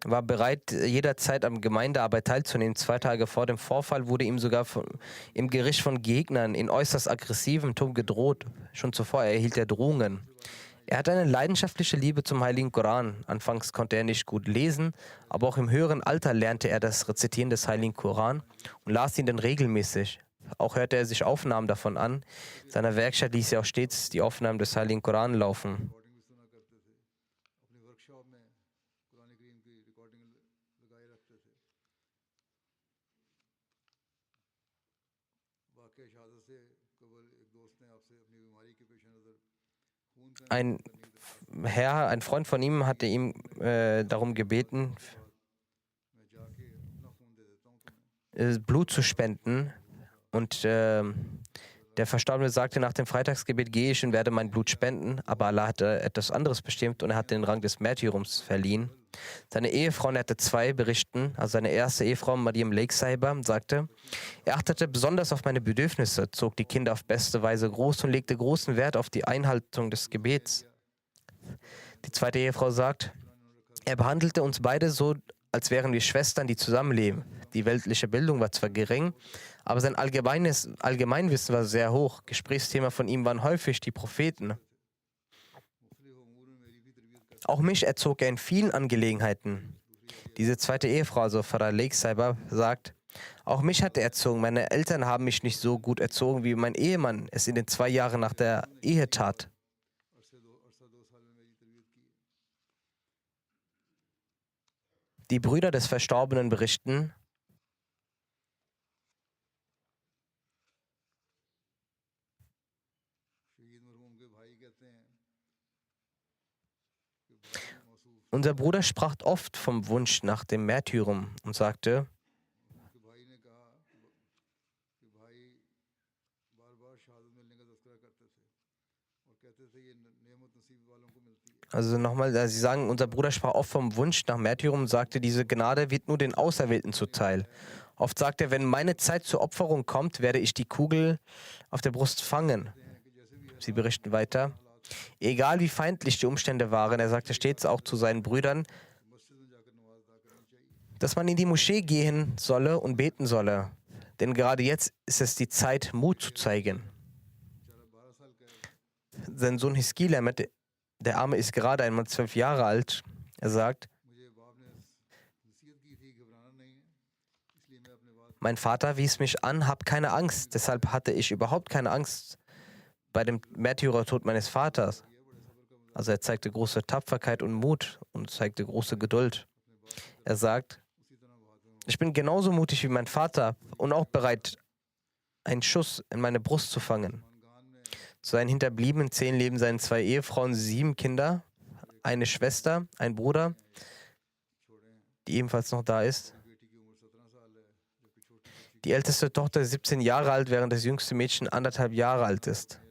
war bereit, jederzeit am Gemeindearbeit teilzunehmen. 2 Tage vor dem Vorfall wurde ihm sogar im Gericht von Gegnern in äußerst aggressivem Ton gedroht. Schon zuvor erhielt er Drohungen. Er hatte eine leidenschaftliche Liebe zum Heiligen Koran. Anfangs konnte er nicht gut lesen, aber auch im höheren Alter lernte er das Rezitieren des Heiligen Koran und las ihn dann regelmäßig. Auch hörte er sich Aufnahmen davon an. In seiner Werkstatt ließ er auch stets die Aufnahmen des Heiligen Koran laufen. Ein ein Freund von ihm hatte ihm darum gebeten, Blut zu spenden. Und der Verstorbene sagte, nach dem Freitagsgebet gehe ich und werde mein Blut spenden. Aber Allah hatte etwas anderes bestimmt und er hat den Rang des Märtyrums verliehen. Seine Ehefrau, er hatte 2 berichten, also seine erste Ehefrau, Mariam Lake Saiba, sagte, er achtete besonders auf meine Bedürfnisse, zog die Kinder auf beste Weise groß und legte großen Wert auf die Einhaltung des Gebets. Die zweite Ehefrau sagt, er behandelte uns beide so, als wären wir Schwestern, die zusammenleben. Die weltliche Bildung war zwar gering, aber sein Allgemeinwissen war sehr hoch. Gesprächsthema von ihm waren häufig die Propheten. Auch mich erzog er in vielen Angelegenheiten. Diese zweite Ehefrau, also Farah Lake Saiba, sagt, auch mich hat er erzogen. Meine Eltern haben mich nicht so gut erzogen, wie mein Ehemann es in den 2 Jahren nach der Ehe tat. Die Brüder des Verstorbenen berichten, unser Bruder sprach oft vom Wunsch nach dem Märtyrum und sagte, also nochmal, Sie sagen, unser Bruder sprach oft vom Wunsch nach Märtyrum und sagte, diese Gnade wird nur den Auserwählten zuteil. Oft sagt er, wenn meine Zeit zur Opferung kommt, werde ich die Kugel auf der Brust fangen. Sie berichten weiter, egal wie feindlich die Umstände waren, er sagte stets auch zu seinen Brüdern, dass man in die Moschee gehen solle und beten solle. Denn gerade jetzt ist es die Zeit, Mut zu zeigen. Sein Sohn Hiskila, der Arme ist gerade einmal 12 Jahre alt. Er sagt, mein Vater wies mich an, hab keine Angst. Deshalb hatte ich überhaupt keine Angst bei dem Märtyrertod meines Vaters. Also er zeigte große Tapferkeit und Mut und zeigte große Geduld. Er sagt, ich bin genauso mutig wie mein Vater und auch bereit, einen Schuss in meine Brust zu fangen. Zu seinen Hinterbliebenen 10 leben seine 2 Ehefrauen, 7 Kinder, eine Schwester, ein Bruder, die ebenfalls noch da ist. Die älteste Tochter ist 17 Jahre alt, während das jüngste Mädchen 1,5 Jahre alt ist.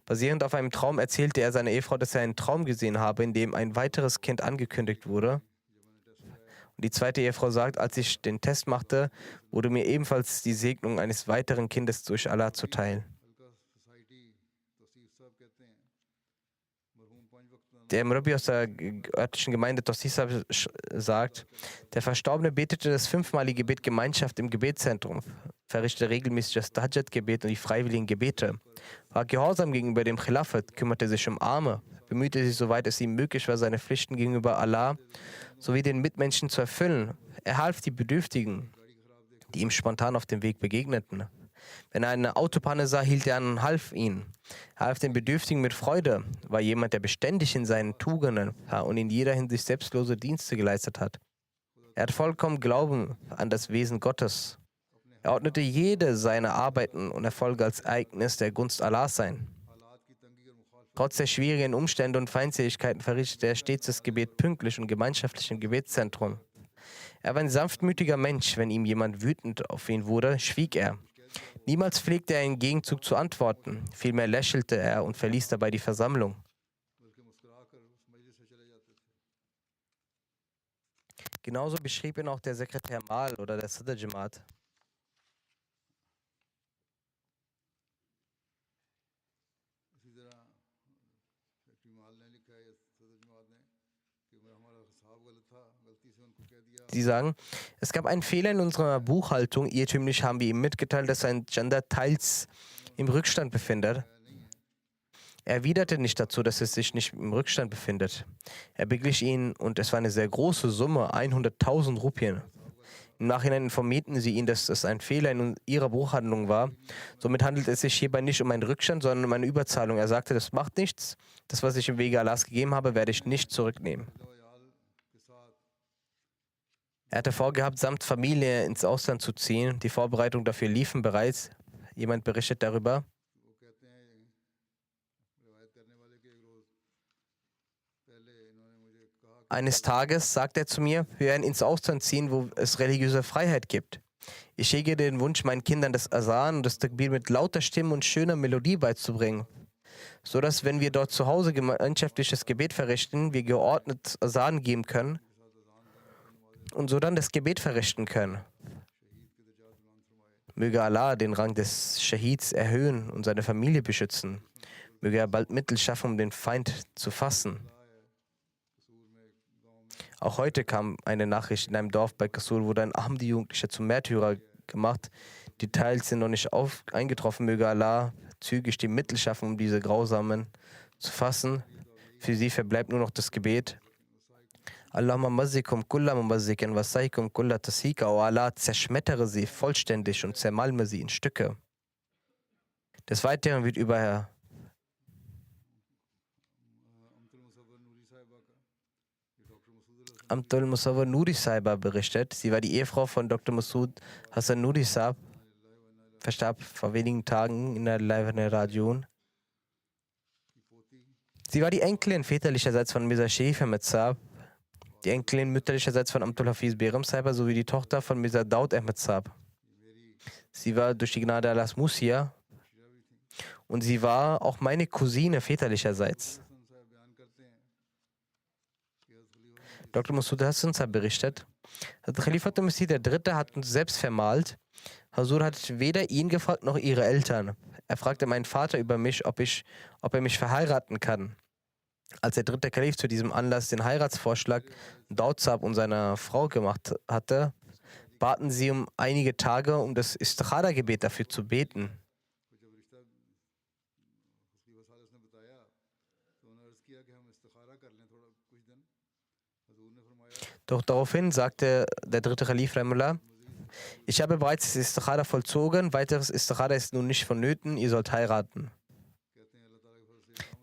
Basierend auf einem Traum erzählte er seiner Ehefrau, dass er einen Traum gesehen habe, in dem ein weiteres Kind angekündigt wurde. Und die zweite Ehefrau sagt, als ich den Test machte, wurde mir ebenfalls die Segnung eines weiteren Kindes durch Allah zuteil. Der Murabi aus der örtlichen Gemeinde Tosisa sagt, der Verstorbene betete das 5-malige Gebet Gemeinschaft im Gebetszentrum, verrichtete regelmäßig das Tahajjud-Gebet und die freiwilligen Gebete, war gehorsam gegenüber dem Khilafat, kümmerte sich um Arme, bemühte sich, soweit es ihm möglich war, seine Pflichten gegenüber Allah sowie den Mitmenschen zu erfüllen. Er half die Bedürftigen, die ihm spontan auf dem Weg begegneten. Wenn er eine Autopanne sah, hielt er an und half ihnen. Er half den Bedürftigen mit Freude, war jemand, der beständig in seinen Tugenden war und in jeder Hinsicht selbstlose Dienste geleistet hat. Er hat vollkommen Glauben an das Wesen Gottes. Er ordnete jede seiner Arbeiten und Erfolge als Ereignis der Gunst Allahs ein. Trotz der schwierigen Umstände und Feindseligkeiten verrichtete er stets das Gebet pünktlich und gemeinschaftlich im Gebetszentrum. Er war ein sanftmütiger Mensch. Wenn ihm jemand wütend auf ihn wurde, schwieg er. Niemals pflegte er im Gegenzug zu antworten. Vielmehr lächelte er und verließ dabei die Versammlung. Genauso beschrieb ihn auch der Sekretär Mal oder der Sadr Jamaat. इसी तरह सेक्रेटरी माल ने लिखा है सदर जमात ने कि हमारा हिसाब गलत था, गलती से उनको कह दिया। Sie sagen, es gab einen Fehler in unserer Buchhaltung. Irrtümlich haben wir ihm mitgeteilt, dass sein Gender teils im Rückstand befindet. Er erwiderte nicht dazu, dass es sich nicht im Rückstand befindet. Er beglich ihn und es war eine sehr große Summe, 100.000 Rupien. Im Nachhinein informierten sie ihn, dass es ein Fehler in ihrer Buchhandlung war. Somit handelt es sich hierbei nicht um einen Rückstand, sondern um eine Überzahlung. Er sagte, das macht nichts. Das, was ich im Wege Allahs gegeben habe, werde ich nicht zurücknehmen. Er hatte vorgehabt, samt Familie ins Ausland zu ziehen. Die Vorbereitungen dafür liefen bereits. Jemand berichtet darüber. Eines Tages sagt er zu mir, wir werden ins Ausland ziehen, wo es religiöse Freiheit gibt. Ich hege den Wunsch, meinen Kindern das Asan und das Takbir mit lauter Stimme und schöner Melodie beizubringen, sodass, wenn wir dort zu Hause gemeinschaftliches Gebet verrichten, wir geordnet Asan geben können und so dann das Gebet verrichten können. Möge Allah den Rang des Shahids erhöhen und seine Familie beschützen. Möge er bald Mittel schaffen, um den Feind zu fassen. Auch heute kam eine Nachricht in einem Dorf bei Kasul, wurde ein Ahmadi-Jugendlicher zum Märtyrer gemacht. Details sind noch nicht eingetroffen. Möge Allah zügig die Mittel schaffen, um diese Grausamen zu fassen. Für sie verbleibt nur noch das Gebet. Allahumma mazzikum kulla mumazzikin wasaikum kulla tasika. O Allah, zerschmettere sie vollständig und zermalme sie in Stücke. Des Weiteren wird über Amtul Musawwar Nuri Saiba berichtet. Sie war die Ehefrau von Dr. Masud Hassan Nuri Saab, verstarb vor wenigen Tagen in der Live-Radion. Sie war die Enkelin väterlicherseits von Mirza Sharif Ahmed Saab, die Enkelin mütterlicherseits von Amtul Hafiz Behram Saiba sowie die Tochter von Mirza Daud Ahmed Saab. Sie war durch die Gnade Allahs Musia und sie war auch meine Cousine väterlicherseits. Dr. Masud Hassan Saab berichtet, Khalifatul Masih III. Hat uns selbst vermalt. Hazur hat weder ihn gefragt noch ihre Eltern. Er fragte meinen Vater über mich, ob er mich verheiraten kann. Als der dritte Kalif zu diesem Anlass den Heiratsvorschlag Daud Saab und seiner Frau gemacht hatte, baten sie um einige Tage, um das Istikhara-Gebet dafür zu beten. Doch daraufhin sagte der dritte Kalif Rahimullah, ich habe bereits das Istikhara vollzogen, weiteres Istikhara ist nun nicht vonnöten, ihr sollt heiraten.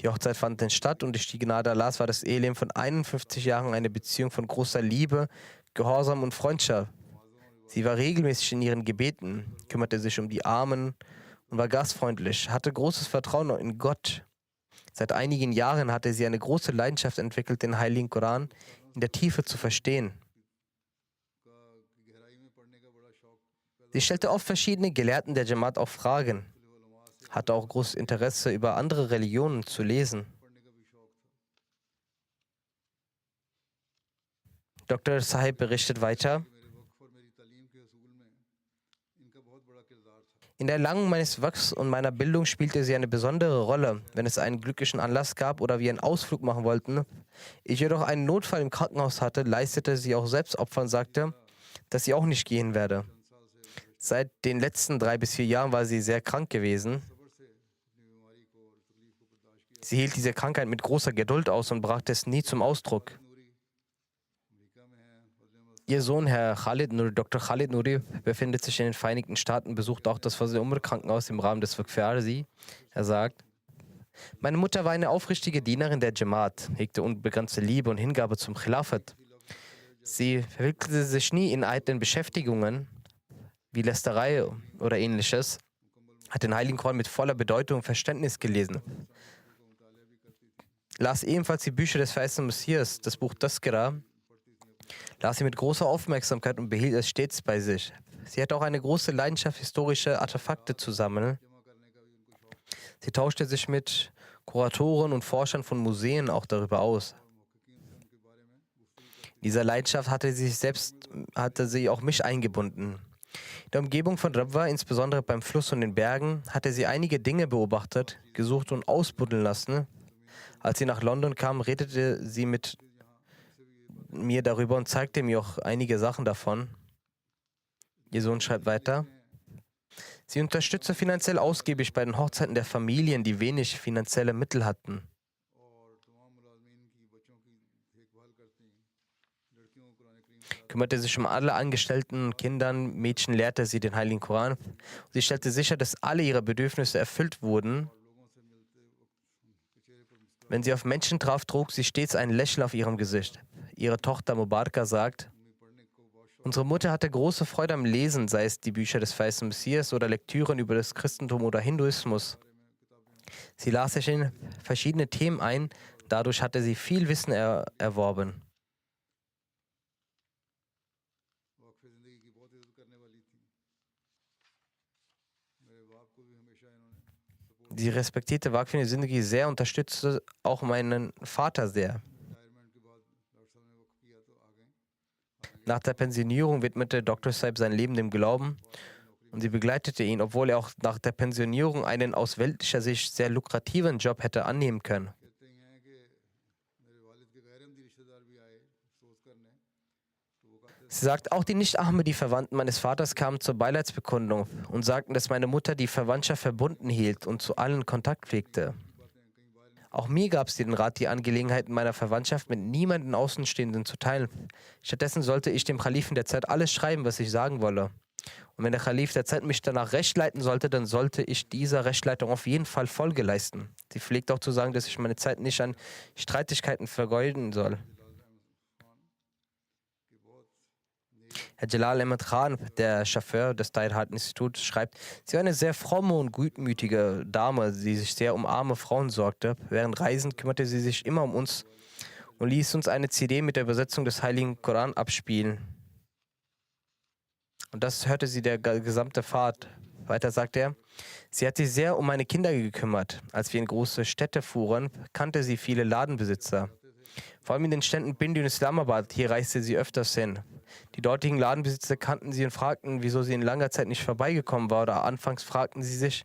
Die Hochzeit fand dann statt und durch die Gnade Allahs war das Eheleben von 51 Jahren eine Beziehung von großer Liebe, Gehorsam und Freundschaft. Sie war regelmäßig in ihren Gebeten, kümmerte sich um die Armen und war gastfreundlich, hatte großes Vertrauen in Gott. Seit einigen Jahren hatte sie eine große Leidenschaft entwickelt, den Heiligen Koran in der Tiefe zu verstehen. Sie stellte oft verschiedene Gelehrten der Jamaat auch Fragen, hatte auch großes Interesse, über andere Religionen zu lesen. Dr. Sahib berichtet weiter, in der Erlangung meines Wachs und meiner Bildung spielte sie eine besondere Rolle, wenn es einen glücklichen Anlass gab oder wir einen Ausflug machen wollten. Ich jedoch einen Notfall im Krankenhaus hatte, leistete sie auch selbst Opfer und sagte, dass sie auch nicht gehen werde. Seit den letzten 3 bis 4 Jahren war sie sehr krank gewesen. Sie hielt diese Krankheit mit großer Geduld aus und brachte es nie zum Ausdruck. Ihr Sohn, Herr Khalid Nuri, Dr. Khalid Nuri, befindet sich in den Vereinigten Staaten, besucht auch das Fazl Umar Krankenhaus im Rahmen des Waqf-e-Arzi. Er sagt: Meine Mutter war eine aufrichtige Dienerin der Jamaat, hegte unbegrenzte Liebe und Hingabe zum Khilafat. Sie verwickelte sich nie in eitlen Beschäftigungen wie Lästerei oder ähnliches, hat den Heiligen Koran mit voller Bedeutung und Verständnis gelesen, las ebenfalls die Bücher des verheißenen Messias, das Buch Taskira, las sie mit großer Aufmerksamkeit und behielt es stets bei sich. Sie hatte auch eine große Leidenschaft, historische Artefakte zu sammeln. Sie tauschte sich mit Kuratoren und Forschern von Museen auch darüber aus. In dieser Leidenschaft hatte sie auch mich eingebunden. In der Umgebung von Rabwa, insbesondere beim Fluss und den Bergen, hatte sie einige Dinge beobachtet, gesucht und ausbuddeln lassen. Als sie nach London kam, redete sie mit mir darüber und zeigte mir auch einige Sachen davon. Ihr Sohn schreibt weiter: Sie unterstützte finanziell ausgiebig bei den Hochzeiten der Familien, die wenig finanzielle Mittel hatten. Kümmerte sich um alle Angestellten und Kindern, Mädchen lehrte sie den Heiligen Koran. Sie stellte sicher, dass alle ihre Bedürfnisse erfüllt wurden. Wenn sie auf Menschen traf, trug sie stets ein Lächeln auf ihrem Gesicht. Ihre Tochter Mubaraka sagt: Unsere Mutter hatte große Freude am Lesen, sei es die Bücher des verheißenen Messias oder Lektüren über das Christentum oder Hinduismus. Sie las sich in verschiedene Themen ein, dadurch hatte sie viel Wissen erworben. Sie respektierte Waqf Zindagi sehr, unterstützte auch meinen Vater sehr. Nach der Pensionierung widmete Dr. Saib sein Leben dem Glauben und sie begleitete ihn, obwohl er auch nach der Pensionierung einen aus weltlicher Sicht sehr lukrativen Job hätte annehmen können. Sie sagt, auch die Nicht-Ahmadi-Verwandten meines Vaters kamen zur Beileidsbekundung und sagten, dass meine Mutter die Verwandtschaft verbunden hielt und zu allen Kontakt pflegte. Auch mir gab sie den Rat, die Angelegenheiten meiner Verwandtschaft mit niemandem Außenstehenden zu teilen. Stattdessen sollte ich dem Kalifen der Zeit alles schreiben, was ich sagen wolle. Und wenn der Kalif der Zeit mich danach recht leiten sollte, dann sollte ich dieser Rechtleitung auf jeden Fall Folge leisten. Sie pflegt auch zu sagen, dass ich meine Zeit nicht an Streitigkeiten vergeuden soll. Herr Jalal Ahmed Khan, der Chauffeur des Tahir-Hart-Instituts, schreibt: Sie war eine sehr fromme und gutmütige Dame, die sich sehr um arme Frauen sorgte. Während Reisen kümmerte sie sich immer um uns und ließ uns eine CD mit der Übersetzung des Heiligen Koran abspielen. Und das hörte sie der gesamte Fahrt. Weiter sagt er: Sie hat sich sehr um meine Kinder gekümmert. Als wir in große Städte fuhren, kannte sie viele Ladenbesitzer. Vor allem in den Städten Bindi und Islamabad, hier reiste sie öfters hin. Die dortigen Ladenbesitzer kannten sie und fragten, wieso sie in langer Zeit nicht vorbeigekommen war. Oder anfangs fragten sie sich.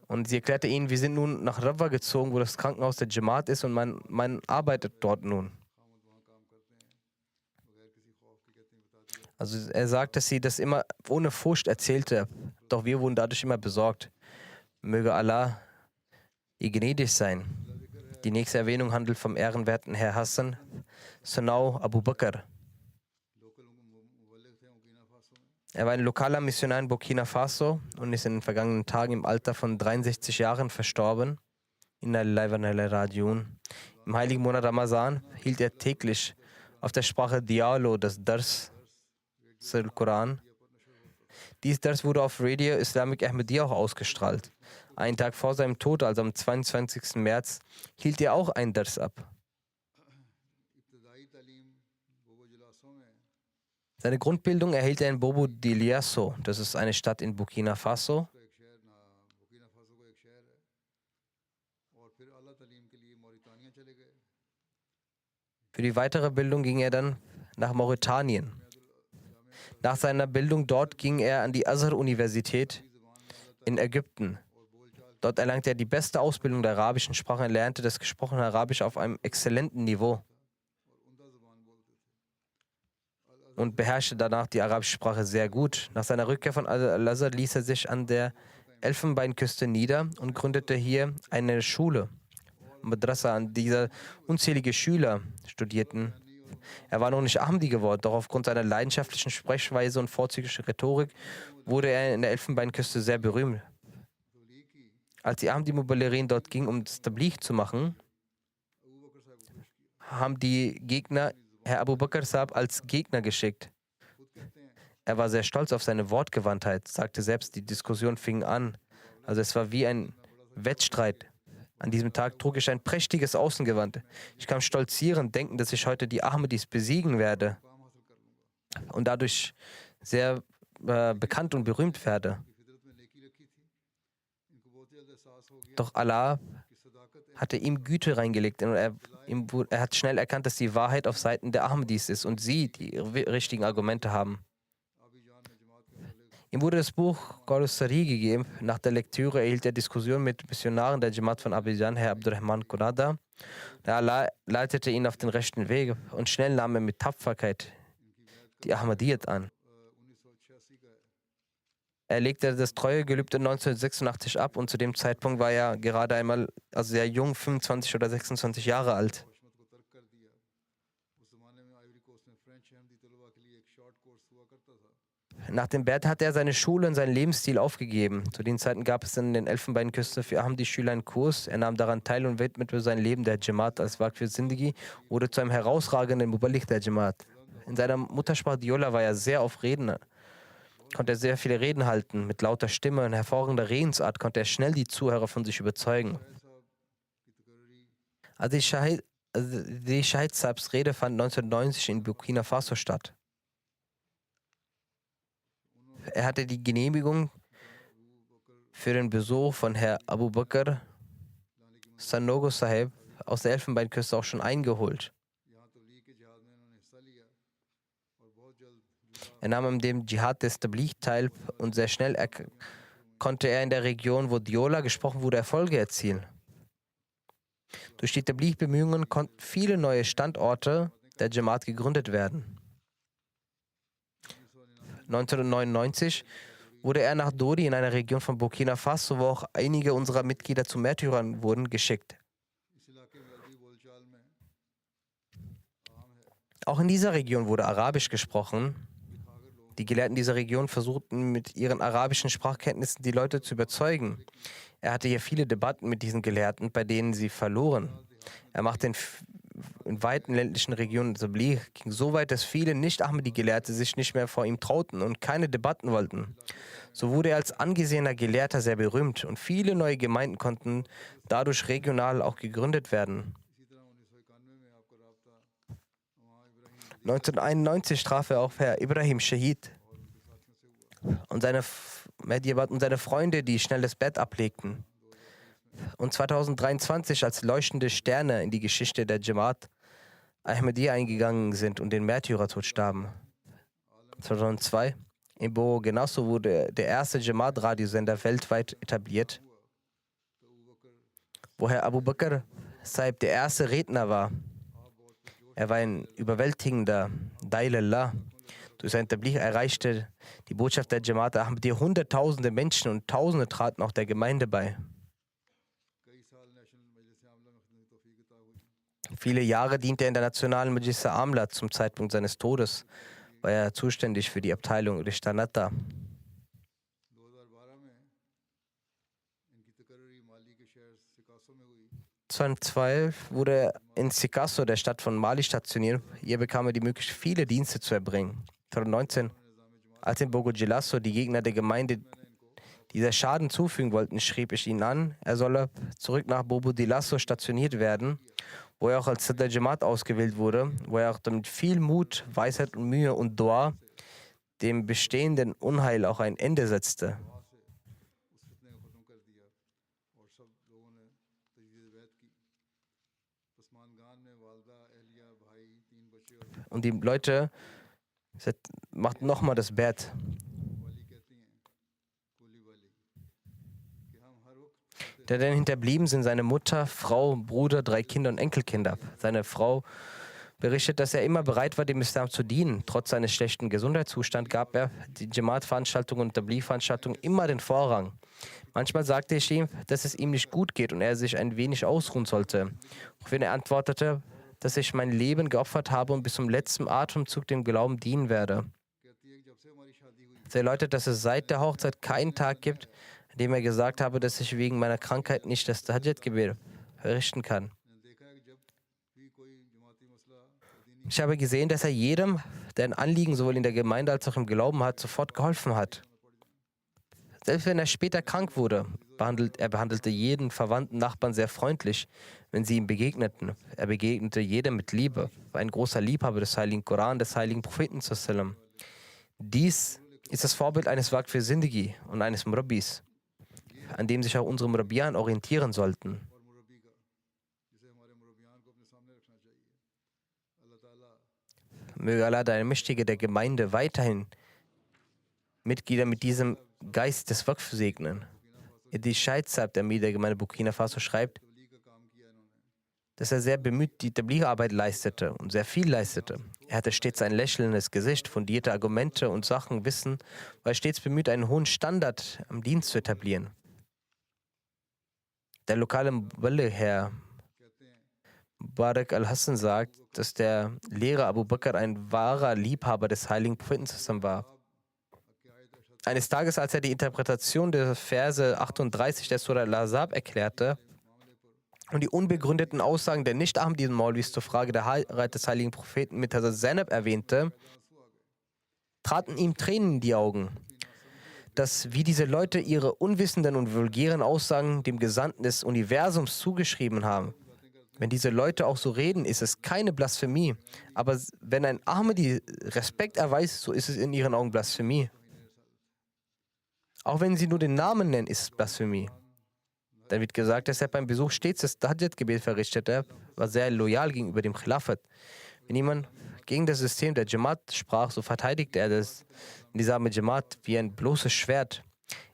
Und sie erklärte ihnen, wir sind nun nach Rabwa gezogen, wo das Krankenhaus der Jamaat ist und man arbeitet dort nun. Also er sagt, dass sie das immer ohne Furcht erzählte. Doch wir wurden dadurch immer besorgt. Möge Allah ihr gnädig sein. Die nächste Erwähnung handelt vom ehrenwerten Herr Hassan Sanau Abu Bakr. Er war ein lokaler Missionar in Burkina Faso und ist in den vergangenen Tagen im Alter von 63 Jahren verstorben. Inna lillahi wa inna ilaihi rajiun. Im heiligen Monat Ramazan hielt er täglich auf der Sprache Dialo das Dars al Koran. Dies Dars wurde auf Radio Islamic Ahmadiyya auch ausgestrahlt. Einen Tag vor seinem Tod, also am 22. März, hielt er auch ein Dars ab. Seine Grundbildung erhielt er in Bobo Dioulasso, das ist eine Stadt in Burkina Faso. Für die weitere Bildung ging er dann nach Mauretanien. Nach seiner Bildung dort ging er an die Azhar-Universität in Ägypten. Dort erlangte er die beste Ausbildung der arabischen Sprache und lernte das gesprochene Arabisch auf einem exzellenten Niveau und beherrschte danach die arabische Sprache sehr gut. Nach seiner Rückkehr von Al-Azhar ließ er sich an der Elfenbeinküste nieder und gründete hier eine Schule, Madrasa, an dieser unzählige Schüler studierten. Er war noch nicht Ahmadi geworden, doch aufgrund seiner leidenschaftlichen Sprechweise und vorzüglichen Rhetorik wurde er in der Elfenbeinküste sehr berühmt. Als die Ahmadi-Mubalirin dort ging, um das Tabligh zu machen, haben die Gegner Herr Abu Bakr Sahib als Gegner geschickt. Er war sehr stolz auf seine Wortgewandtheit, sagte selbst, die Diskussion fing an. Also es war wie ein Wettstreit. An diesem Tag trug ich ein prächtiges Außengewand. Ich kam stolzierend, denken, dass ich heute die Ahmadis besiegen werde und dadurch sehr bekannt und berühmt werde. Doch Allah hatte ihm Güte reingelegt und er hat schnell erkannt, dass die Wahrheit auf Seiten der Ahmadis ist und sie die richtigen Argumente haben. Ihm wurde das Buch Qaulus Sari gegeben. Nach der Lektüre erhielt er Diskussionen mit Missionaren der Jamaat von Abidjan, Herr Abdurrahman Qunada. Der Allah leitete ihn auf den rechten Weg und schnell nahm er mit Tapferkeit die Ahmadiyyat an. Er legte das Treuegelübde 1986 ab und zu dem Zeitpunkt war er gerade einmal, also sehr jung, 25 oder 26 Jahre alt. Nach dem Bert hatte er seine Schule und seinen Lebensstil aufgegeben. Zu den Zeiten gab es in den Elfenbeinküsten für Ahmadi-Schüler einen Kurs. Er nahm daran teil und widmete sein Leben der Jamaat als Waqf für Zindagi, wurde zu einem herausragenden Muballigh der Jamaat. In seiner Muttersprache Diola war er sehr auf Reden, konnte er sehr viele Reden halten. Mit lauter Stimme und hervorragender Redensart konnte er schnell die Zuhörer von sich überzeugen. Die Shahid Sahibs Rede fand 1990 in Burkina Faso statt. Er hatte die Genehmigung für den Besuch von Herr Abu Bakr Sanogo Sahib aus der Elfenbeinküste auch schon eingeholt. Er nahm an dem Dschihad des Tabligh teil und sehr schnell konnte er in der Region, wo Diola gesprochen wurde, Erfolge erzielen. Durch die Tabligh-Bemühungen konnten viele neue Standorte der Jamaat gegründet werden. 1999 wurde er nach Dori in einer Region von Burkina Faso, wo auch einige unserer Mitglieder zu Märtyrern wurden, geschickt. Auch in dieser Region wurde Arabisch gesprochen. Die Gelehrten dieser Region versuchten mit ihren arabischen Sprachkenntnissen die Leute zu überzeugen. Er hatte hier viele Debatten mit diesen Gelehrten, bei denen sie verloren. Er machte in weiten ländlichen Regionen Tabligh, ging so weit, dass viele Nicht-Ahmadi-Gelehrte sich nicht mehr vor ihm trauten und keine Debatten wollten. So wurde er als angesehener Gelehrter sehr berühmt und viele neue Gemeinden konnten dadurch regional auch gegründet werden. 1991 traf er auf Herr Ibrahim Shahid und seine Freunde, die schnell das Bett ablegten. Und 2023 als leuchtende Sterne in die Geschichte der Jamaat Ahmadiyya eingegangen sind und den Märtyrertod starben. 2002 in Burkina wurde der erste Jamaat-Radiosender weltweit etabliert, wo Herr Abu Bakr Sahib der erste Redner war. Er war ein überwältigender Dailallah. Durch sein Tabligh erreichte die Botschaft der Jamaat Ahmadiyya hunderttausende Menschen und Tausende traten auch der Gemeinde bei. Viele Jahre diente er in der nationalen Majlis Amla. Zum Zeitpunkt seines Todes war er zuständig für die Abteilung Rishtanata. 2012 wurde er in Sikasso, der Stadt von Mali, stationiert. Hier bekam er die Möglichkeit, viele Dienste zu erbringen. 2019, als in Bogo-Dioulasso die Gegner der Gemeinde dieser Schaden zufügen wollten, schrieb ich ihn an, er solle zurück nach Bogo-Dioulasso stationiert werden, wo er auch als Sadr Jamaat ausgewählt wurde, wo er auch mit viel Mut, Weisheit und Mühe und Dua dem bestehenden Unheil auch ein Ende setzte. Und die Leute machten nochmal das Bett. Der denn hinterblieben sind seine Mutter, Frau, Bruder, 3 Kinder und Enkelkinder. Seine Frau berichtet, dass er immer bereit war, dem Islam zu dienen. Trotz seines schlechten Gesundheitszustands gab er die Jamaat-Veranstaltungen und Tabligh-Veranstaltungen immer den Vorrang. Manchmal sagte ich ihm, dass es ihm nicht gut geht und er sich ein wenig ausruhen sollte. Woraufhin er antwortete, dass ich mein Leben geopfert habe und bis zum letzten Atemzug dem Glauben dienen werde. Sie erläutert, dass es seit der Hochzeit keinen Tag gibt, an dem er gesagt habe, dass ich wegen meiner Krankheit nicht das Tahajjud-Gebet verrichten kann. Ich habe gesehen, dass er jedem, der ein Anliegen sowohl in der Gemeinde als auch im Glauben hat, sofort geholfen hat. Selbst wenn er später krank wurde, behandelte jeden verwandten Nachbarn sehr freundlich, wenn sie ihm begegneten. Er begegnete jedem mit Liebe, war ein großer Liebhaber des Heiligen Koran, des Heiligen Propheten. Dies ist das Vorbild eines Waqf für Zindagi und eines Murabbis, an dem sich auch unsere Murabbiyan orientieren sollten. Möge Allah, der Mächtige der Gemeinde, weiterhin Mitglieder mit diesem Geist des Waqf segnen. Die Scheizab, der Amir der Gemeinde Burkina Faso, schreibt, dass er sehr bemüht die Tabligh-Arbeit leistete und sehr viel leistete. Er hatte stets ein lächelndes Gesicht, fundierte Argumente und Sachenwissen, war stets bemüht, einen hohen Standard am Dienst zu etablieren. Der lokale Muballigh, Herr Barak al-Hassan, sagt, dass der Lehrer Abu Bakr ein wahrer Liebhaber des heiligen Propheten war. Eines Tages, als er die Interpretation der Verse 38 der Surah Al-Ahzab erklärte und die unbegründeten Aussagen der Nicht-Ahmadiyya-Maulvis zur Frage der Heirat des heiligen Propheten mit Hazrat Zainab erwähnte, traten ihm Tränen in die Augen, dass wie diese Leute ihre unwissenden und vulgären Aussagen dem Gesandten des Universums zugeschrieben haben. Wenn diese Leute auch so reden, ist es keine Blasphemie. Aber wenn ein Ahmadi Respekt erweist, so ist es in ihren Augen Blasphemie. Auch wenn sie nur den Namen nennen, ist es Blasphemie. Dann wird gesagt, dass er beim Besuch stets das Tahajjud-Gebet verrichtete, war sehr loyal gegenüber dem Khilafat. Wenn jemand gegen das System der Jamaat sprach, so verteidigte er das Nizam Jamaat wie ein bloßes Schwert.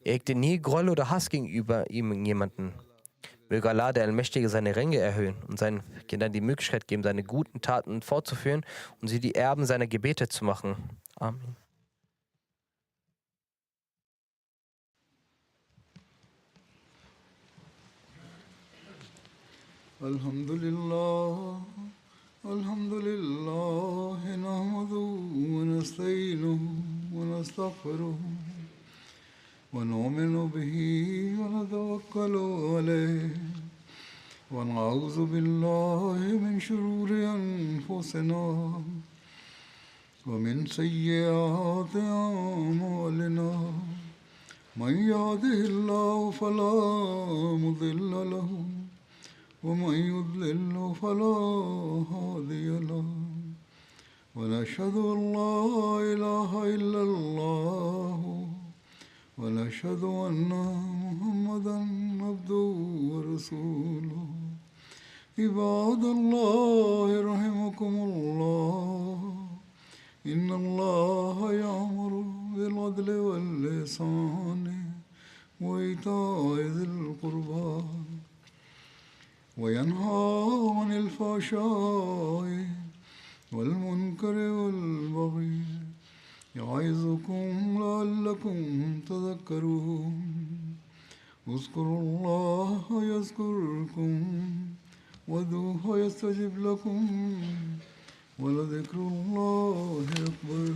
Er hegte nie Groll oder Hass gegenüber jemanden. Möge Allah, der Allmächtige, seine Ränge erhöhen und seinen Kindern die Möglichkeit geben, seine guten Taten fortzuführen und sie die Erben seiner Gebete zu machen. Amen. Alhamdulillah, alhamdulillah, nahmaduhu wa nasta'inuhu wa nastaghfiruh. ونؤمن به ونتوكل عليه ونعوذ بالله من شرور أنفسنا ومن سيئات أعمالنا من يهده الله فلا مضل له ومن يضلل فلا هادي له ونشهد أن لا إله إلا الله ونشهد أن محمدا عبده ورسوله عباد الله رحمكم الله إن الله يأمر بالعدل والإحسان وإيتاء ذي القربى وينهى عن الفحشاء والمنكر والبغي يعظكم لعلكم تذكرون اذكروا الله يذكركم وادعوه يستجب لكم ولذكر الله أكبر